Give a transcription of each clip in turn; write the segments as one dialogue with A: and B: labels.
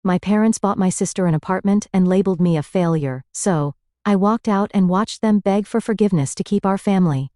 A: My parents bought my sister an apartment and labeled me a failure, so I walked out and watched them beg for forgiveness to keep our family.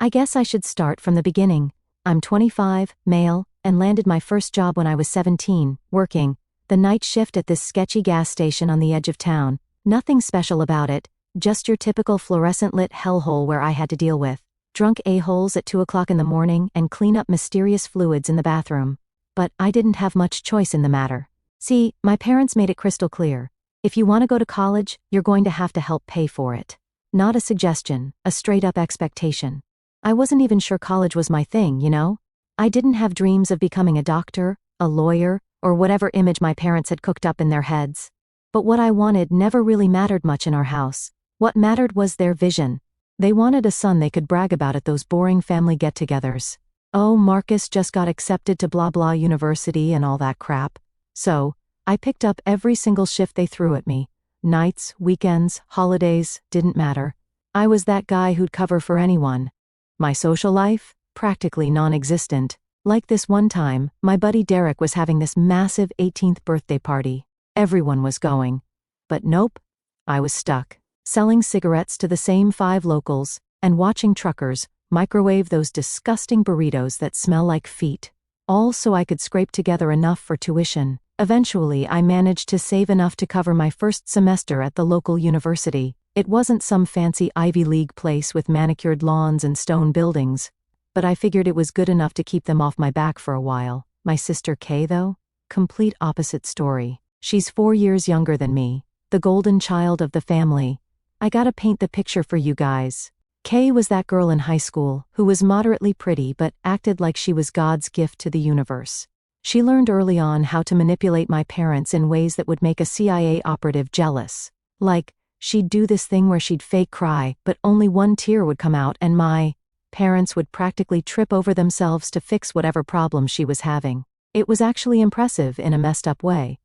A: I guess I should start from the beginning. I'm 25, male, and landed my first job when I was 17, working the night shift at this sketchy gas station on the edge of town. Nothing special about it, just your typical fluorescent-lit hellhole where I had to deal with drunk a-holes at 2 o'clock in the morning and clean up mysterious fluids in the bathroom. But I didn't have much choice in the matter. See, my parents made it crystal clear. If you want to go to college, you're going to have to help pay for it. Not a suggestion, a straight-up expectation. I wasn't even sure college was my thing, you know? I didn't have dreams of becoming a doctor, a lawyer, or whatever image my parents had cooked up in their heads. But what I wanted never really mattered much in our house. What mattered was their vision. They wanted a son they could brag about at those boring family get-togethers. Oh, Marcus just got accepted to blah blah university and all that crap. So, I picked up every single shift they threw at me. Nights, weekends, holidays, didn't matter. I was that guy who'd cover for anyone. My social life? Practically non-existent. Like this one time, my buddy Derek was having this massive 18th birthday party. Everyone was going. But nope. I was stuck. Selling cigarettes to the same 5 locals, and watching truckers microwave those disgusting burritos that smell like feet. All so I could scrape together enough for tuition. Eventually I managed to save enough to cover my first semester at the local university. It wasn't some fancy Ivy League place with manicured lawns and stone buildings, but I figured it was good enough to keep them off my back for a while. My sister Kay, though? Complete opposite story. She's 4 years younger than me, the golden child of the family. I gotta paint the picture for you guys. Kay was that girl in high school who was moderately pretty but acted like she was God's gift to the universe. She learned early on how to manipulate my parents in ways that would make a CIA operative jealous. Like, she'd do this thing where she'd fake cry, but only one tear would come out and my parents would practically trip over themselves to fix whatever problem she was having. It was actually impressive in a messed up way.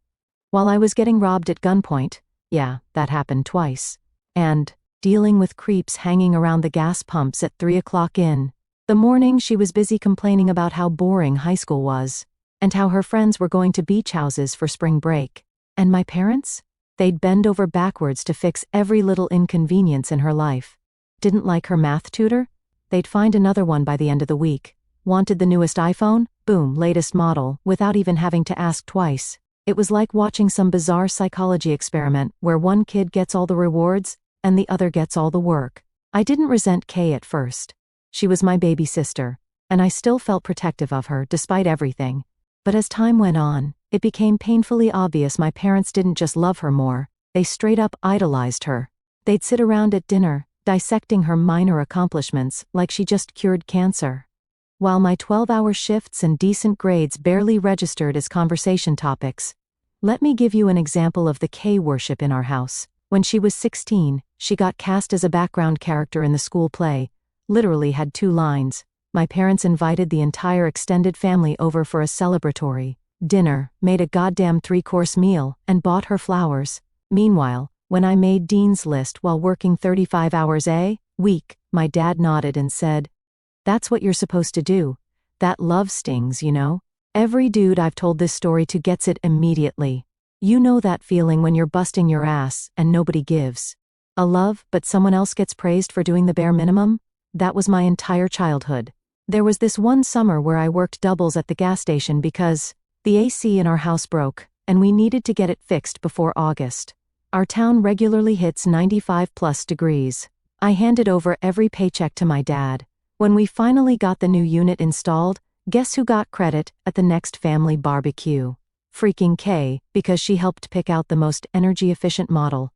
A: While I was getting robbed at gunpoint, yeah, that happened twice, and dealing with creeps hanging around the gas pumps at 3 o'clock in the morning, she was busy complaining about how boring high school was, and how her friends were going to beach houses for spring break. And my parents? They'd bend over backwards to fix every little inconvenience in her life. Didn't like her math tutor? They'd find another one by the end of the week. Wanted the newest iPhone? Boom, latest model, without even having to ask twice. It was like watching some bizarre psychology experiment where one kid gets all the rewards and the other gets all the work. I didn't resent Kay at first. She was my baby sister, and I still felt protective of her despite everything. But as time went on, it became painfully obvious my parents didn't just love her more, they straight up idolized her. They'd sit around at dinner, dissecting her minor accomplishments like she just cured cancer. While my 12-hour shifts and decent grades barely registered as conversation topics. Let me give you an example of the Kay worship in our house. When she was 16, she got cast as a background character in the school play. Literally had 2 lines. My parents invited the entire extended family over for a celebratory dinner, made a goddamn 3-course meal, and bought her flowers. Meanwhile, when I made Dean's List while working 35 hours a week, my dad nodded and said, "That's what you're supposed to do. That love stings, you know? Every dude I've told this story to gets it immediately. You know that feeling when you're busting your ass and nobody gives a love, but someone else gets praised for doing the bare minimum? That was my entire childhood. There was this one summer where I worked doubles at the gas station because the AC in our house broke, and we needed to get it fixed before August. Our town regularly hits 95+ degrees. I handed over every paycheck to my dad. When we finally got the new unit installed, guess who got credit at the next family barbecue? Freaking Kay, because she helped pick out the most energy-efficient model.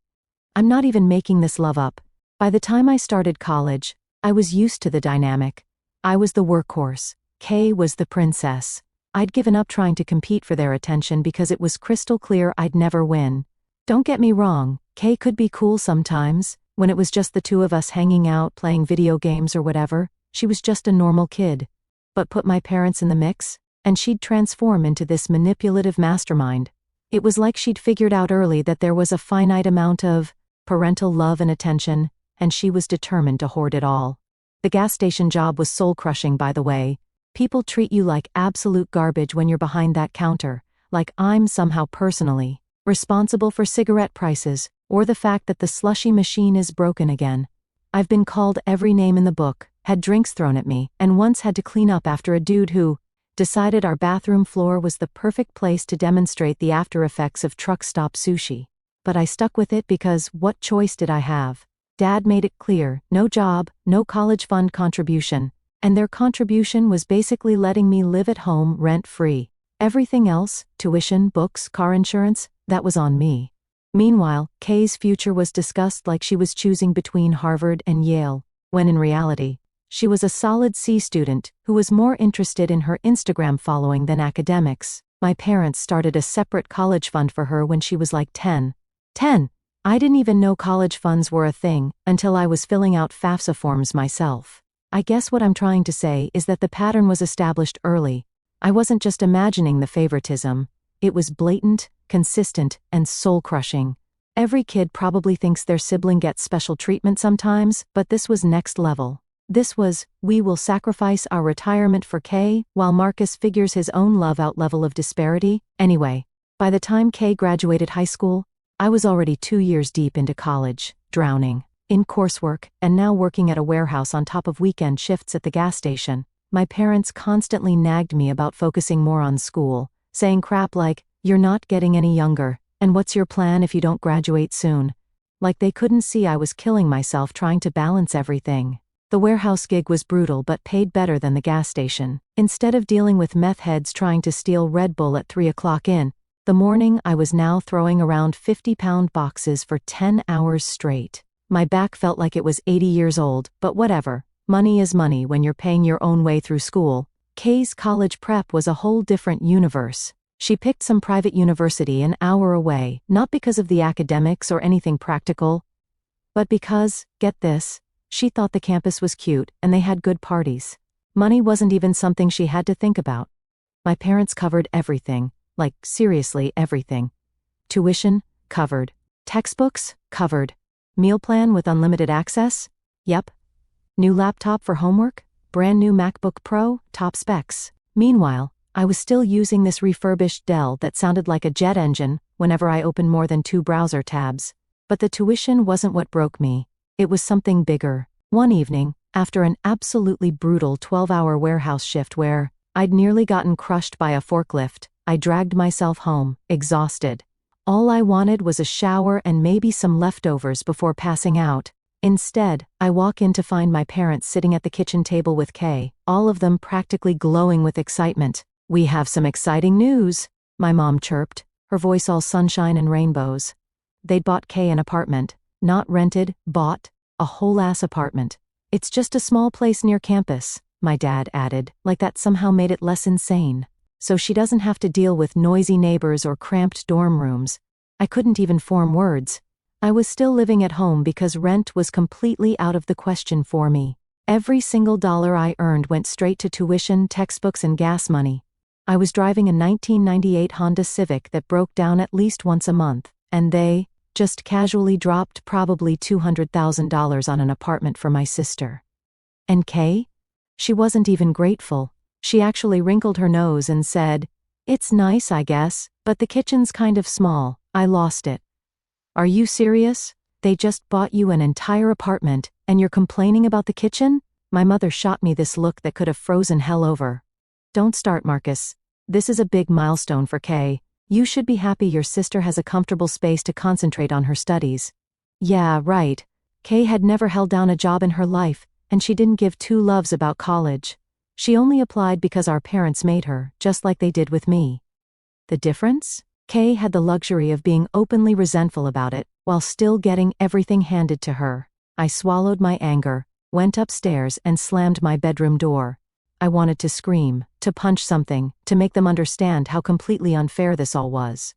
A: I'm not even making this love up. By the time I started college, I was used to the dynamic. I was the workhorse. Kay was the princess. I'd given up trying to compete for their attention because it was crystal clear I'd never win. Don't get me wrong, Kay could be cool sometimes, when it was just the 2 of us hanging out playing video games or whatever. She was just a normal kid. But put my parents in the mix, and she'd transform into this manipulative mastermind. It was like she'd figured out early that there was a finite amount of parental love and attention, and she was determined to hoard it all. The gas station job was soul-crushing, by the way. People treat you like absolute garbage when you're behind that counter, like I'm somehow personally responsible for cigarette prices, or the fact that the slushy machine is broken again. I've been called every name in the book, had drinks thrown at me, and once had to clean up after a dude who decided our bathroom floor was the perfect place to demonstrate the after effects of truck stop sushi. But I stuck with it because what choice did I have? Dad made it clear, no job, no college fund contribution, and their contribution was basically letting me live at home rent-free. Everything else, tuition, books, car insurance, that was on me. Meanwhile, Kay's future was discussed like she was choosing between Harvard and Yale, when in reality, she was a solid C student who was more interested in her Instagram following than academics. My parents started a separate college fund for her when she was like 10. I didn't even know college funds were a thing until I was filling out FAFSA forms myself. I guess what I'm trying to say is that the pattern was established early. I wasn't just imagining the favoritism. It was blatant, consistent, and soul-crushing. Every kid probably thinks their sibling gets special treatment sometimes, but this was next level. This was, we will sacrifice our retirement for Kay, while Marcus figures his own love out level of disparity. Anyway, by the time Kay graduated high school, I was already 2 years deep into college, drowning in coursework, and now working at a warehouse on top of weekend shifts at the gas station. My parents constantly nagged me about focusing more on school, saying crap like, "You're not getting any younger, and what's your plan if you don't graduate soon?" Like they couldn't see I was killing myself trying to balance everything. The warehouse gig was brutal but paid better than the gas station. Instead of dealing with meth heads trying to steal Red Bull at 3 o'clock in the morning, I was now throwing around 50-pound boxes for 10 hours straight. My back felt like it was 80 years old, but whatever. Money is money when you're paying your own way through school. Kay's college prep was a whole different universe. She picked some private university an hour away, not because of the academics or anything practical, but because, get this, she thought the campus was cute and they had good parties. Money wasn't even something she had to think about. My parents covered everything, like seriously everything. Tuition, covered. Textbooks, covered. Meal plan with unlimited access? Yep. New laptop for homework? Brand new MacBook Pro, top specs. Meanwhile, I was still using this refurbished Dell that sounded like a jet engine whenever I opened more than 2 browser tabs. But the tuition wasn't what broke me. It was something bigger. One evening, after an absolutely brutal 12-hour warehouse shift where I'd nearly gotten crushed by a forklift, I dragged myself home, exhausted. All I wanted was a shower and maybe some leftovers before passing out. Instead, I walk in to find my parents sitting at the kitchen table with Kay, all of them practically glowing with excitement. "We have some exciting news," my mom chirped, her voice all sunshine and rainbows. They'd bought Kay an apartment. Not rented, bought. A whole-ass apartment. "It's just a small place near campus," my dad added, like that somehow made it less insane. "So she doesn't have to deal with noisy neighbors or cramped dorm rooms." I couldn't even form words. I was still living at home because rent was completely out of the question for me. Every single dollar I earned went straight to tuition, textbooks, and gas money. I was driving a 1998 Honda Civic that broke down at least once a month, and they just casually dropped probably $200,000 on an apartment for my sister. And Kay? She wasn't even grateful. She actually wrinkled her nose and said, "It's nice, I guess, but the kitchen's kind of small." I lost it. "Are you serious? They just bought you an entire apartment, and you're complaining about the kitchen?" My mother shot me this look that could have frozen hell over. "Don't start, Marcus. This is a big milestone for Kay. You should be happy your sister has a comfortable space to concentrate on her studies." Yeah, right. Kay had never held down a job in her life, and she didn't give two loves about college. She only applied because our parents made her, just like they did with me. The difference? Kay had the luxury of being openly resentful about it, while still getting everything handed to her. I swallowed my anger, went upstairs and slammed my bedroom door. I wanted to scream, to punch something, to make them understand how completely unfair this all was.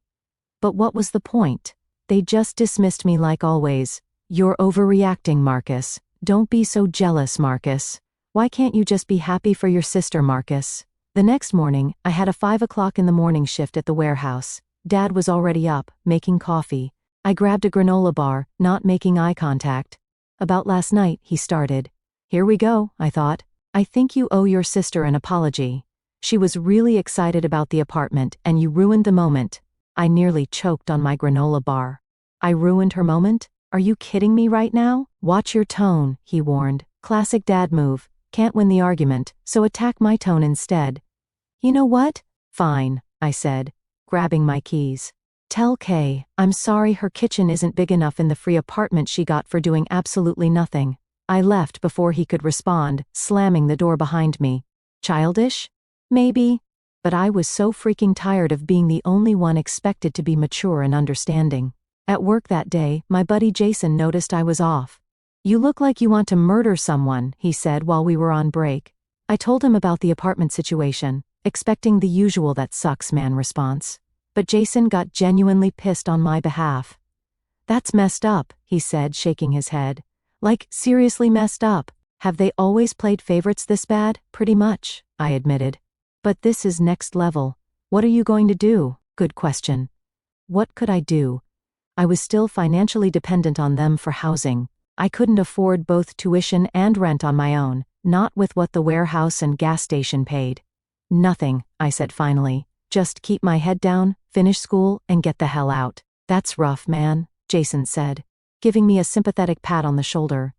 A: But what was the point? They just dismissed me like always. "You're overreacting, Marcus. Don't be so jealous, Marcus. Why can't you just be happy for your sister, Marcus?" The next morning, I had a 5 o'clock in the morning shift at the warehouse. Dad was already up, making coffee. I grabbed a granola bar, not making eye contact. "About last night," he started. "Here we go," I thought. "I think you owe your sister an apology." She was really excited about the apartment and you ruined the moment. I nearly choked on my granola bar. I ruined her moment? Are you kidding me right now? Watch your tone, he warned. Classic dad move. Can't win the argument, so attack my tone instead. You know what? Fine, I said, grabbing my keys. Tell Kay, I'm sorry her kitchen isn't big enough in the free apartment she got for doing absolutely nothing. I left before he could respond, slamming the door behind me. Childish? Maybe. But I was so freaking tired of being the only one expected to be mature and understanding. At work that day, my buddy Jason noticed I was off. You look like you want to murder someone, he said while we were on break. I told him about the apartment situation, expecting the usual "that sucks, man" response. But Jason got genuinely pissed on my behalf. That's messed up, he said, shaking his head. Like, seriously messed up. Have they always played favorites this bad? Pretty much, I admitted. But this is next level. What are you going to do? Good question. What could I do? I was still financially dependent on them for housing. I couldn't afford both tuition and rent on my own, not with what the warehouse and gas station paid. Nothing, I said finally. Just keep my head down, finish school, and get the hell out. That's rough, man, Jason said, giving me a sympathetic pat on the shoulder.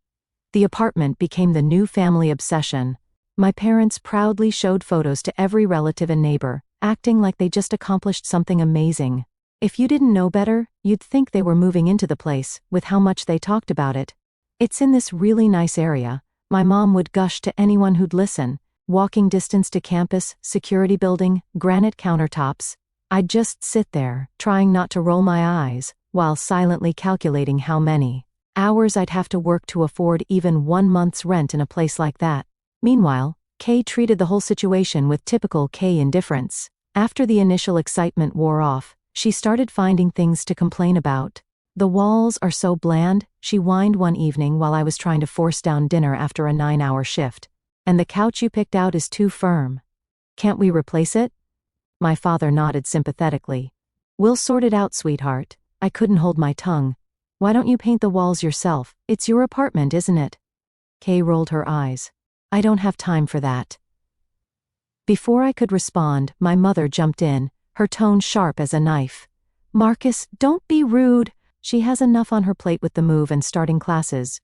A: The apartment became the new family obsession. My parents proudly showed photos to every relative and neighbor, acting like they just accomplished something amazing. If you didn't know better, you'd think they were moving into the place, with how much they talked about it. It's in this really nice area, my mom would gush to anyone who'd listen. Walking distance to campus, security building, granite countertops. I'd just sit there, trying not to roll my eyes, while silently calculating how many hours I'd have to work to afford even 1 month's rent in a place like that. Meanwhile, Kay treated the whole situation with typical Kay indifference. After the initial excitement wore off, she started finding things to complain about. The walls are so bland, she whined one evening while I was trying to force down dinner after a 9-hour shift. And the couch you picked out is too firm. Can't we replace it? My father nodded sympathetically. We'll sort it out, sweetheart. I couldn't hold my tongue. Why don't you paint the walls yourself? It's your apartment, isn't it? Kay rolled her eyes. I don't have time for that. Before I could respond, my mother jumped in, her tone sharp as a knife. Marcus, don't be rude. She has enough on her plate with the move and starting classes.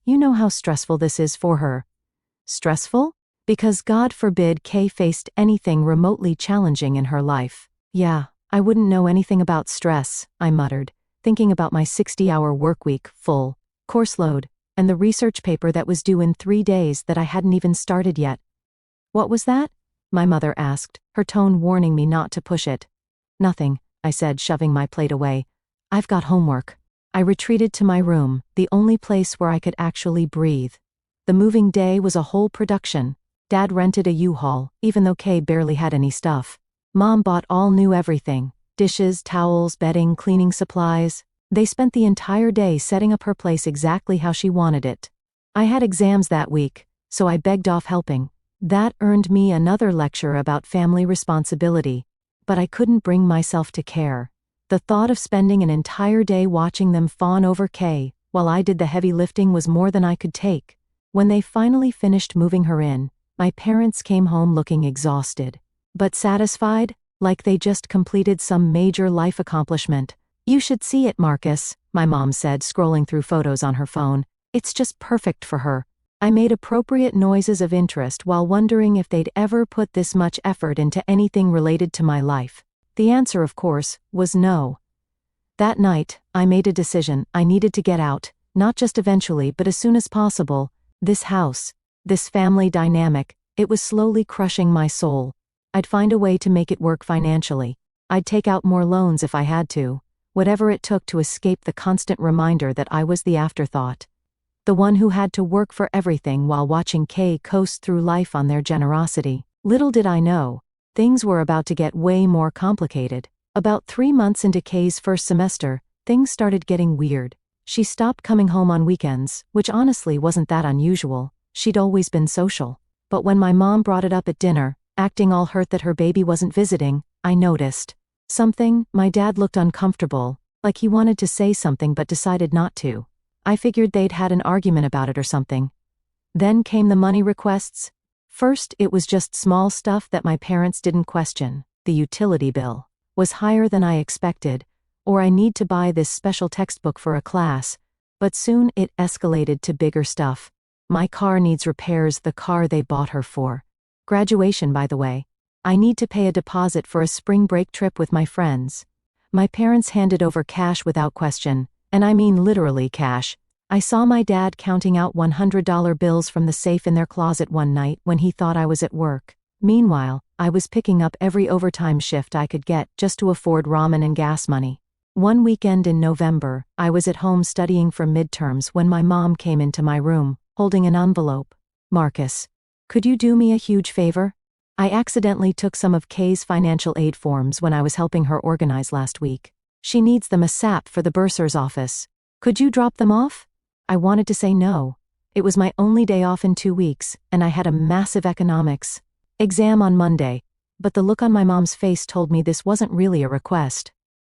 A: You know how stressful this is for her. Stressful? Because God forbid Kay faced anything remotely challenging in her life. Yeah, I wouldn't know anything about stress, I muttered, thinking about my 60-hour workweek, full course load, and the research paper that was due in 3 days that I hadn't even started yet. What was that? My mother asked, her tone warning me not to push it. Nothing, I said, shoving my plate away. I've got homework. I retreated to my room, the only place where I could actually breathe. The moving day was a whole production. Dad rented a U-Haul, even though Kay barely had any stuff. Mom bought all new everything. Dishes, towels, bedding, cleaning supplies. They spent the entire day setting up her place exactly how she wanted it. I had exams that week, so I begged off helping. That earned me another lecture about family responsibility. But I couldn't bring myself to care. The thought of spending an entire day watching them fawn over Kay, while I did the heavy lifting, was more than I could take. When they finally finished moving her in, my parents came home looking exhausted. But satisfied, like they just completed some major life accomplishment. You should see it, Marcus, my mom said, scrolling through photos on her phone. It's just perfect for her. I made appropriate noises of interest while wondering if they'd ever put this much effort into anything related to my life. The answer, of course, was no. That night, I made a decision. I needed to get out, not just eventually but as soon as possible. This house, this family dynamic, it was slowly crushing my soul. I'd find a way to make it work financially. I'd take out more loans if I had to. Whatever it took to escape the constant reminder that I was the afterthought. The one who had to work for everything while watching Kay coast through life on their generosity. Little did I know, things were about to get way more complicated. About 3 months into Kay's first semester, things started getting weird. She stopped coming home on weekends, which honestly wasn't that unusual. She'd always been social. But when my mom brought it up at dinner, acting all hurt that her baby wasn't visiting, I noticed something. My dad looked uncomfortable, like he wanted to say something but decided not to. I figured they'd had an argument about it or something. Then came the money requests. First, it was just small stuff that my parents didn't question. The utility bill was higher than I expected, or I need to buy this special textbook for a class, but soon it escalated to bigger stuff. My car needs repairs, the car they bought her for graduation, by the way. I need to pay a deposit for a spring break trip with my friends. My parents handed over cash without question, and I mean literally cash. I saw my dad counting out $100 bills from the safe in their closet one night when he thought I was at work. Meanwhile, I was picking up every overtime shift I could get just to afford ramen and gas money. One weekend in November, I was at home studying for midterms when my mom came into my room, holding an envelope. "Marcus, could you do me a huge favor? I accidentally took some of Kay's financial aid forms when I was helping her organize last week. She needs them ASAP for the bursar's office. Could you drop them off?" I wanted to say no. It was my only day off in 2 weeks, and I had a massive economics exam on Monday, but the look on my mom's face told me this wasn't really a request.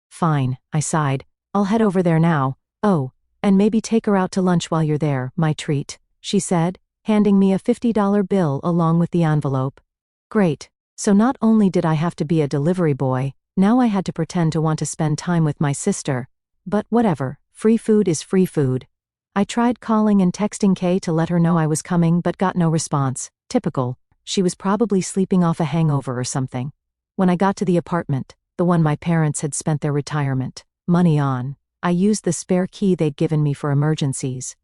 A: "Fine," I sighed. "I'll head over there now. Oh, and maybe take her out to lunch while you're there, my treat," she said, handing me a $50 bill along with the envelope. Great. So not only did I have to be a delivery boy, now I had to pretend to want to spend time with my sister. But whatever, free food is free food. I tried calling and texting Kay to let her know I was coming but got no response. Typical. She was probably sleeping off a hangover or something. When I got to the apartment, the one my parents had spent their retirement money on, I used the spare key they'd given me for emergencies.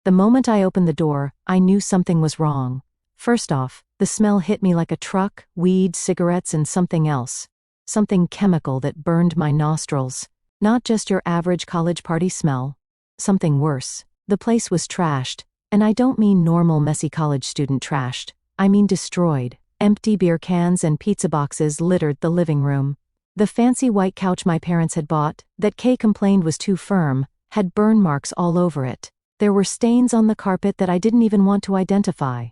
A: The moment I opened the door, I knew something was wrong. First off, the smell hit me like a truck, weed, cigarettes, and something else. Something chemical that burned my nostrils. Not just your average college party smell. Something worse. The place was trashed, and I don't mean normal messy college student trashed. I mean destroyed. Empty beer cans and pizza boxes littered the living room. The fancy white couch my parents had bought, that Kay complained was too firm, had burn marks all over it. There were stains on the carpet that I didn't even want to identify.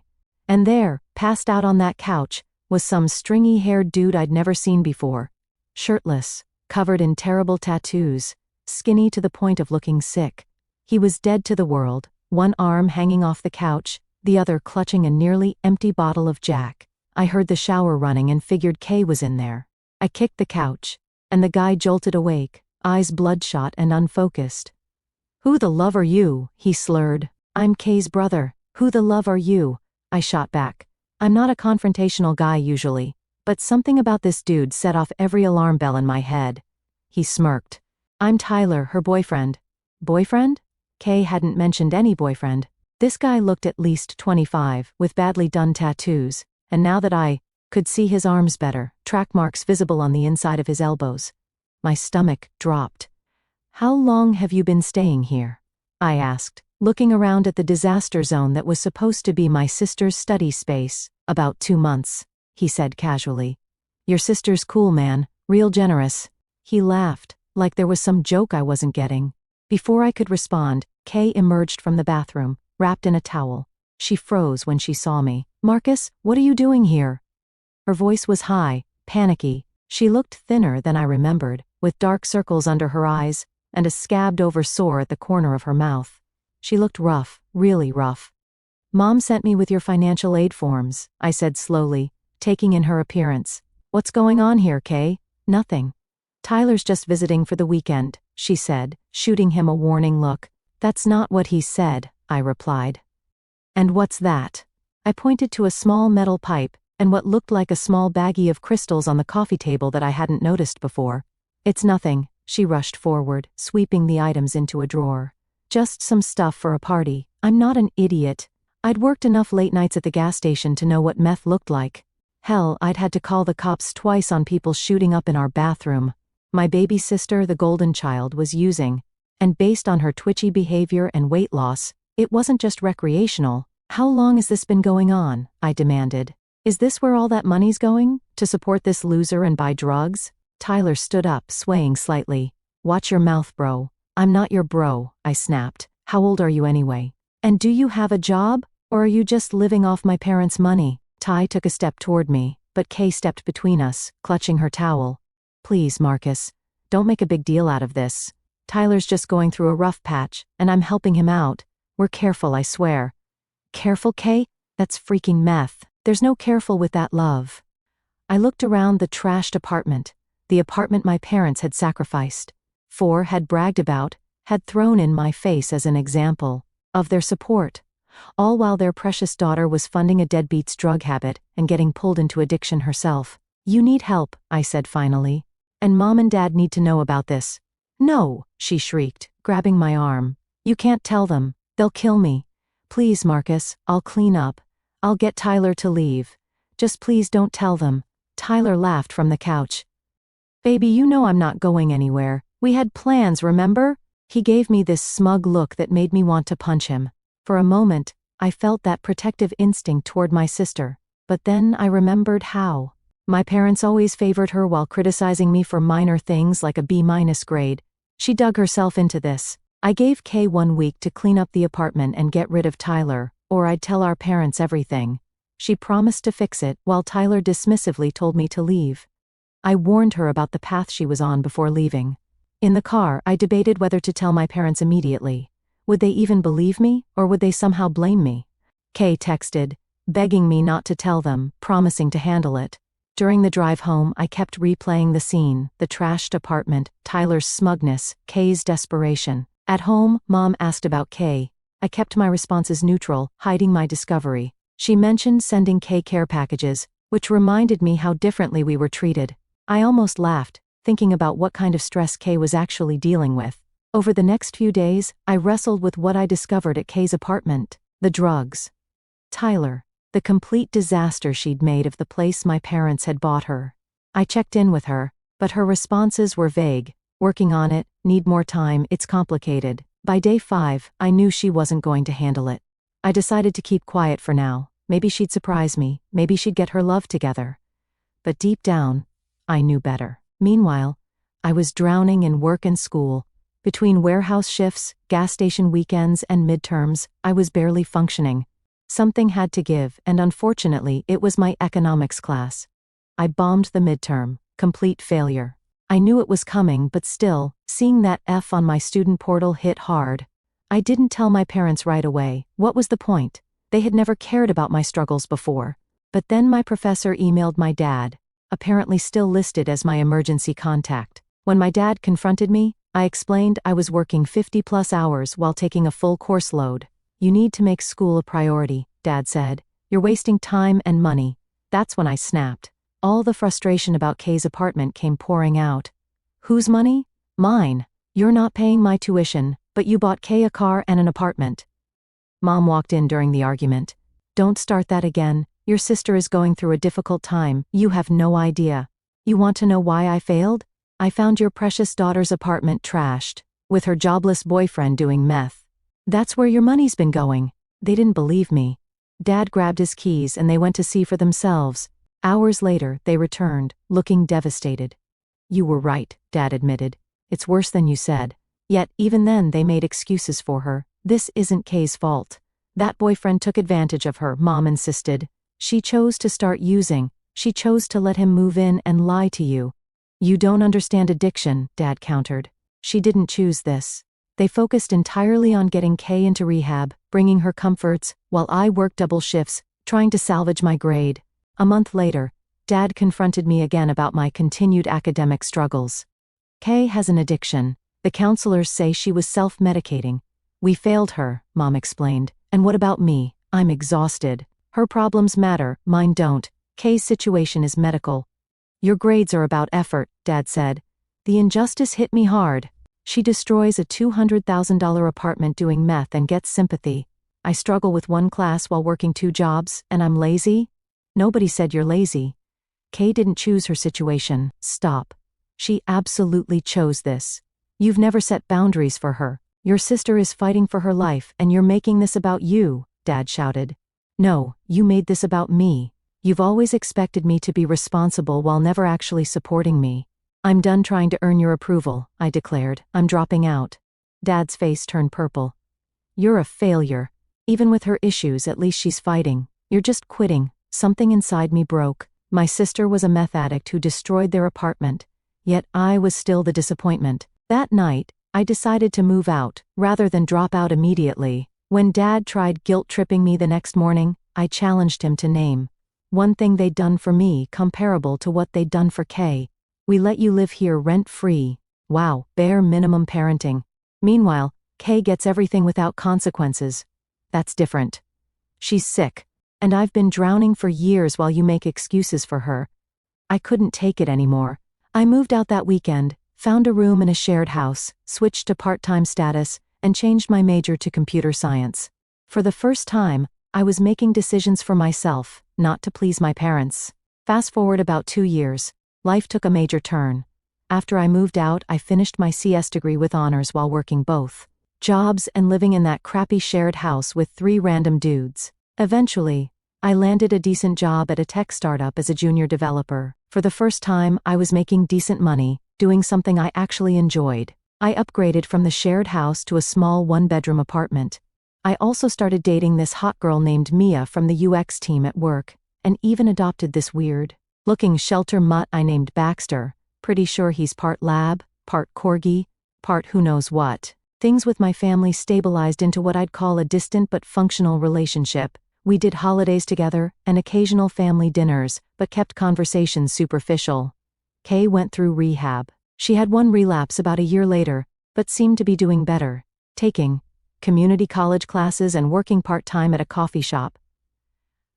A: And there, passed out on that couch, was some stringy-haired dude I'd never seen before. Shirtless, covered in terrible tattoos, skinny to the point of looking sick. He was dead to the world, one arm hanging off the couch, the other clutching a nearly empty bottle of Jack. I heard the shower running and figured Kay was in there. I kicked the couch, and the guy jolted awake, eyes bloodshot and unfocused. "Who the love are you?" he slurred. "I'm Kay's brother. Who the love are you?" I shot back. I'm not a confrontational guy usually, but something about this dude set off every alarm bell in my head. He smirked. "I'm Tyler, her boyfriend." Boyfriend? Kay hadn't mentioned any boyfriend. This guy looked at least 25, with badly done tattoos, and now that I could see his arms better, track marks visible on the inside of his elbows, my stomach dropped. "How long have you been staying here?" I asked, looking around at the disaster zone that was supposed to be my sister's study space. "About 2 months, he said casually. "Your sister's cool, man, real generous." He laughed, like there was some joke I wasn't getting. Before I could respond, Kay emerged from the bathroom, wrapped in a towel. She froze when she saw me. "Marcus, what are you doing here?" Her voice was high, panicky. She looked thinner than I remembered, with dark circles under her eyes, and a scabbed-over sore at the corner of her mouth. She looked rough, really rough. "Mom sent me with your financial aid forms," I said slowly, taking in her appearance. "What's going on here, Kay?" "Nothing. Tyler's just visiting for the weekend," she said, shooting him a warning look. "That's not what he said," I replied. "And what's that?" I pointed to a small metal pipe, and what looked like a small baggie of crystals on the coffee table that I hadn't noticed before. "It's nothing," she rushed forward, sweeping the items into a drawer. "Just some stuff for a party. I'm not an idiot. I'd worked enough late nights at the gas station to know what meth looked like. Hell, I'd had to call the cops twice on people shooting up in our bathroom. My baby sister, the golden child, was using, and based on her twitchy behavior and weight loss, it wasn't just recreational. How long has this been going on?" I demanded. "Is this where all that money's going? To support this loser and buy drugs?" Tyler stood up, swaying slightly. "Watch your mouth, bro." "I'm not your bro," I snapped. "How old are you anyway? And do you have a job? Or are you just living off my parents' money?" Ty took a step toward me, but Kay stepped between us, clutching her towel. "Please, Marcus, don't make a big deal out of this. Tyler's just going through a rough patch, and I'm helping him out. We're careful, I swear." "Careful, Kay? That's freaking meth." There's no careful with that, love. I looked around the trashed apartment, the apartment my parents had sacrificed, had bragged about, had thrown in my face as an example of their support, all while their precious daughter was funding a deadbeat's drug habit and getting pulled into addiction herself. You need help, I said finally. And Mom and Dad need to know about this. No, she shrieked, grabbing my arm. You can't tell them. They'll kill me. Please, Marcus, I'll clean up. I'll get Tyler to leave. Just please don't tell them. Tyler laughed from the couch. Baby, you know I'm not going anywhere. We had plans, remember? He gave me this smug look that made me want to punch him. For a moment, I felt that protective instinct toward my sister. But then I remembered how my parents always favored her while criticizing me for minor things like a B- grade. She dug herself into this. I gave Kay 1 week to clean up the apartment and get rid of Tyler, or I'd tell our parents everything. She promised to fix it, while Tyler dismissively told me to leave. I warned her about the path she was on before leaving. In the car, I debated whether to tell my parents immediately. Would they even believe me, or would they somehow blame me? Kay texted, begging me not to tell them, promising to handle it. During the drive home, I kept replaying the scene, the trashed apartment, Tyler's smugness, Kay's desperation. At home, Mom asked about Kay. I kept my responses neutral, hiding my discovery. She mentioned sending Kay care packages, which reminded me how differently we were treated. I almost laughed, thinking about what kind of stress Kay was actually dealing with. Over the next few days, I wrestled with what I discovered at Kay's apartment: the drugs, Tyler, the complete disaster she'd made of the place my parents had bought her. I checked in with her, but her responses were vague. Working on it, need more time, it's complicated. By day 5, I knew she wasn't going to handle it. I decided to keep quiet for now. Maybe she'd surprise me, maybe she'd get her love together. But deep down, I knew better. Meanwhile, I was drowning in work and school. Between warehouse shifts, gas station weekends, and midterms, I was barely functioning. Something had to give, and unfortunately, it was my economics class. I bombed the midterm, complete failure. I knew it was coming, but still, seeing that F on my student portal hit hard. I didn't tell my parents right away. What was the point? They had never cared about my struggles before. But then my professor emailed my dad, apparently still listed as my emergency contact. When my dad confronted me, I explained I was working 50+ hours while taking a full course load. You need to make school a priority, Dad said. You're wasting time and money. That's when I snapped. All the frustration about Kay's apartment came pouring out. Whose money? Mine. You're not paying my tuition, but you bought Kay a car and an apartment. Mom walked in during the argument. Don't start that again. Your sister is going through a difficult time. You have no idea. You want to know why I failed? I found your precious daughter's apartment trashed, with her jobless boyfriend doing meth. That's where your money's been going. They didn't believe me. Dad grabbed his keys and they went to see for themselves. Hours later, they returned, looking devastated. You were right, Dad admitted. It's worse than you said. Yet, even then they made excuses for her. This isn't Kay's fault. That boyfriend took advantage of her, Mom insisted. She chose to start using. She chose to let him move in and lie to you. You don't understand addiction, Dad countered. She didn't choose this. They focused entirely on getting Kay into rehab, bringing her comforts, while I worked double shifts, trying to salvage my grade. A month later, Dad confronted me again about my continued academic struggles. Kay has an addiction. The counselors say she was self-medicating. We failed her, Mom explained. And what about me? I'm exhausted. Her problems matter, mine don't. Kay's situation is medical. Your grades are about effort, Dad said. The injustice hit me hard. She destroys a $200,000 apartment doing meth and gets sympathy. I struggle with one class while working 2 jobs, and I'm lazy? Nobody said you're lazy. Kay didn't choose her situation. Stop. She absolutely chose this. You've never set boundaries for her. Your sister is fighting for her life, and you're making this about you, Dad shouted. No, you made this about me. You've always expected me to be responsible while never actually supporting me. I'm done trying to earn your approval, I declared. I'm dropping out. Dad's face turned purple. You're a failure. Even with her issues, at least she's fighting. You're just quitting. Something inside me broke. My sister was a meth addict who destroyed their apartment. Yet I was still the disappointment. That night, I decided to move out, rather than drop out immediately. When Dad tried guilt-tripping me the next morning, I challenged him to name. one thing they'd done for me comparable to what they'd done for Kay. We let you live here rent-free. Wow, bare minimum parenting. Meanwhile, Kay gets everything without consequences. That's different. She's sick, and I've been drowning for years while you make excuses for her. I couldn't take it anymore. I moved out that weekend, found a room in a shared house, switched to part-time status, and changed my major to computer science. For the first time, I was making decisions for myself, not to please my parents. Fast forward about 2 years, life took a major turn. After I moved out, I finished my CS degree with honors while working both jobs and living in that crappy shared house with 3 random dudes. Eventually, I landed a decent job at a tech startup as a junior developer. For the first time, I was making decent money, doing something I actually enjoyed. I upgraded from the shared house to a small 1-bedroom apartment. I also started dating this hot girl named Mia from the UX team at work, and even adopted this weird-looking shelter mutt I named Baxter. Pretty sure he's part lab, part corgi, part who knows what. Things with my family stabilized into what I'd call a distant but functional relationship. We did holidays together and occasional family dinners, but kept conversations superficial. Kay went through rehab. She had one relapse about a year later, but seemed to be doing better, taking community college classes and working part-time at a coffee shop.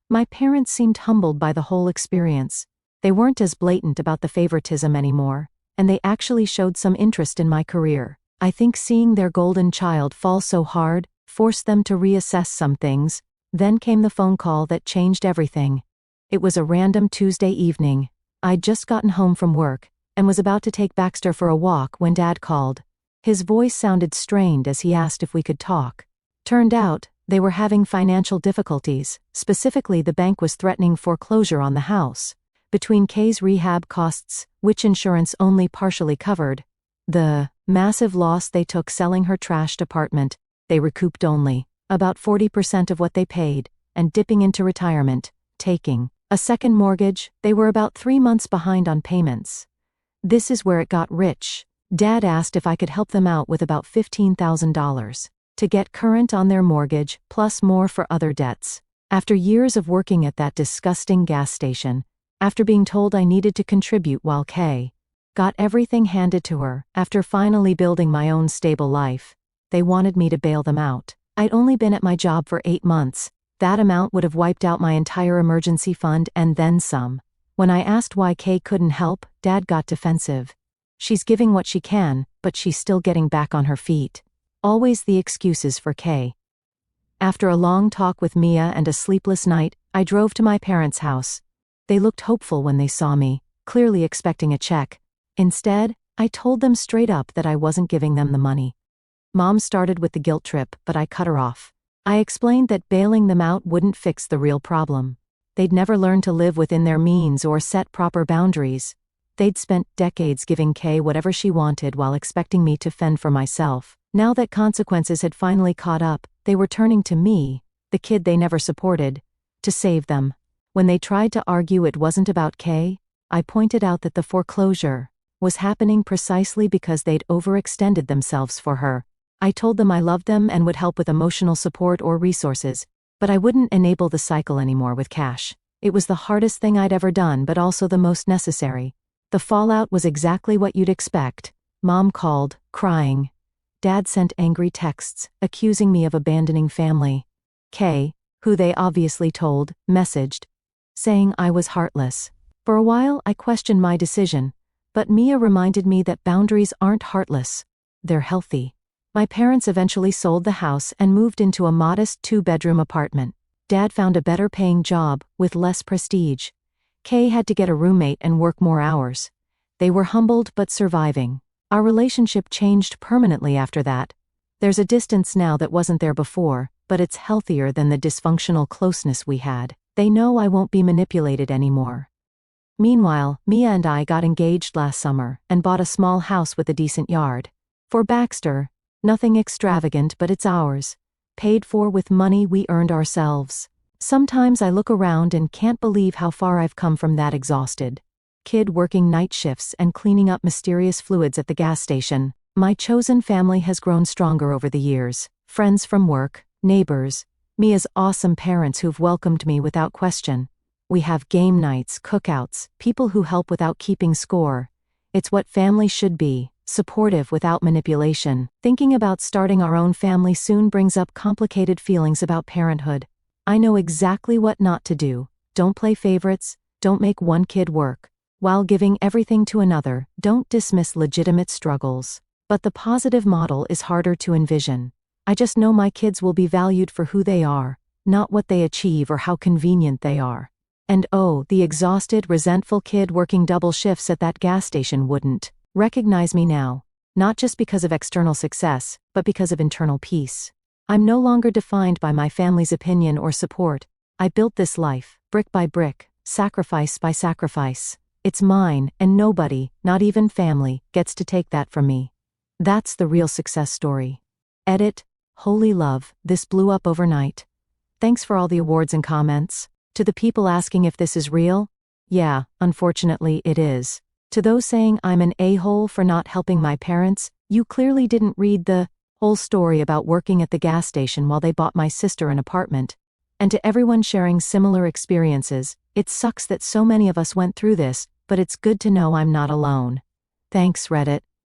A: My parents seemed humbled by the whole experience. They weren't as blatant about the favoritism anymore, and they actually showed some interest in my career. I think seeing their golden child fall so hard forced them to reassess some things. Then came the phone call that changed everything. It was a random Tuesday evening. I'd just gotten home from work, and was about to take Baxter for a walk when Dad called. His voice sounded strained as he asked if we could talk. Turned out, they were having financial difficulties. Specifically, the bank was threatening foreclosure on the house. Between Kay's rehab costs, which insurance only partially covered, the massive loss they took selling her trashed apartment, they recouped only about 40% of what they paid, and dipping into retirement, taking a second mortgage, they were about 3 months behind on payments. This is where it got rich. Dad asked if I could help them out with about $15,000 to get current on their mortgage, plus more for other debts. After years of working at that disgusting gas station, after being told I needed to contribute while Kay got everything handed to her, after finally building my own stable life, they wanted me to bail them out. I'd only been at my job for 8 months. That amount would have wiped out my entire emergency fund and then some. When I asked why Kay couldn't help, Dad got defensive. She's giving what she can, but she's still getting back on her feet. Always the excuses for Kay. After a long talk with Mia and a sleepless night, I drove to my parents' house. They looked hopeful when they saw me, clearly expecting a check. Instead, I told them straight up that I wasn't giving them the money. Mom started with the guilt trip, but I cut her off. I explained that bailing them out wouldn't fix the real problem. They'd never learned to live within their means or set proper boundaries. They'd spent decades giving Kay whatever she wanted while expecting me to fend for myself. Now that consequences had finally caught up, they were turning to me, the kid they never supported, to save them. When they tried to argue it wasn't about Kay, I pointed out that the foreclosure was happening precisely because they'd overextended themselves for her. I told them I loved them and would help with emotional support or resources, but I wouldn't enable the cycle anymore with cash. It was the hardest thing I'd ever done, but also the most necessary. The fallout was exactly what you'd expect. Mom called, crying. Dad sent angry texts, accusing me of abandoning family. Kay, who they obviously told, messaged, saying I was heartless. For a while, I questioned my decision, but Mia reminded me that boundaries aren't heartless. They're healthy. My parents eventually sold the house and moved into a modest 2-bedroom apartment. Dad found a better-paying job, with less prestige. Kay had to get a roommate and work more hours. They were humbled but surviving. Our relationship changed permanently after that. There's a distance now that wasn't there before, but it's healthier than the dysfunctional closeness we had. They know I won't be manipulated anymore. Meanwhile, Mia and I got engaged last summer and bought a small house with a decent yard. For Baxter, nothing extravagant, but it's ours. Paid for with money we earned ourselves. Sometimes I look around and can't believe how far I've come from that exhausted kid working night shifts and cleaning up mysterious fluids at the gas station. My chosen family has grown stronger over the years. Friends from work, neighbors, Mia's awesome parents who've welcomed me without question. We have game nights, cookouts, people who help without keeping score. It's what family should be, supportive without manipulation. Thinking about starting our own family soon brings up complicated feelings about parenthood. I know exactly what not to do. Don't play favorites, don't make one kid work. While giving everything to another, don't dismiss legitimate struggles. But the positive model is harder to envision. I just know my kids will be valued for who they are, not what they achieve or how convenient they are. And oh, the exhausted, resentful kid working double shifts at that gas station wouldn't recognize me now, not just because of external success, but because of internal peace. I'm no longer defined by my family's opinion or support. I built this life, brick by brick, sacrifice by sacrifice. It's mine, and nobody, not even family, gets to take that from me. That's the real success story. Edit, Holy Love, this blew up overnight. Thanks for all the awards and comments. To the people asking if this is real, yeah, unfortunately it is. To those saying I'm an a-hole for not helping my parents, you clearly didn't read the whole story about working at the gas station while they bought my sister an apartment. And to everyone sharing similar experiences, it sucks that so many of us went through this, but it's good to know I'm not alone. Thanks, Reddit.